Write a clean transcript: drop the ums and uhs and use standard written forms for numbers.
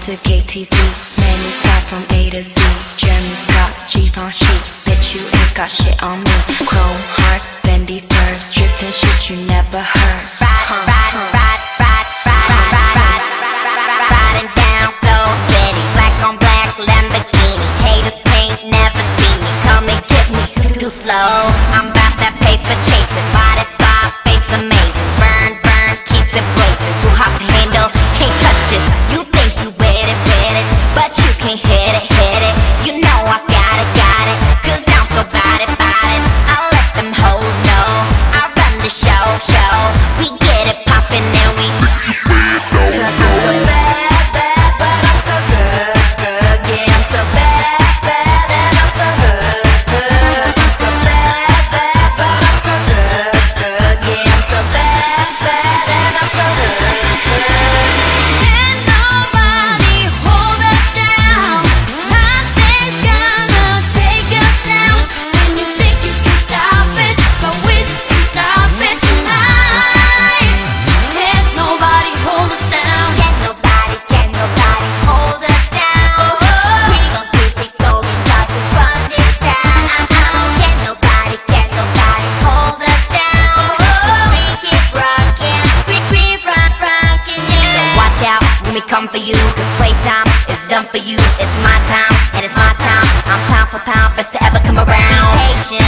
to KTZ. Many start from A to Z. Jeremy Scott, G-Funk shit. Bitch, you ain't got shit on me. Chrome hearts, bendy furs, dripped in shit you never heard. Riding down Soul City, black on black Lamborghini. Haters can't never see me. Come and get me too slow. I'm about that paper chasing. Body fly, face amazing. Burn, burn, keeps it blazing. Too hot to handle, can't touch this. You think you with it, but you can't hit it, hit it. You know I got it, cause I'm so bad it. I let them hoes know I run the show. We get it poppin' and we cause I'm so bad, but I'm so good. Yeah, I'm so bad, and I'm so good. I'm so bad, but I'm so good. Yeah, I'm so bad, and I'm so good. Can't nobody hold us down. Nothing's gonna take us down. When you think you can stop it, but we just can't stop it tonight. Can't nobody hold us down. Can't nobody hold us down. We gon' keep it going, got to run this down. Can't nobody hold us down. We keep rockin', we keep rockin', yeah. So watch out when we come for you, cause playtime is done for you. It's my time, and it's my time. I'm time for pound, best to ever come around. Be patient.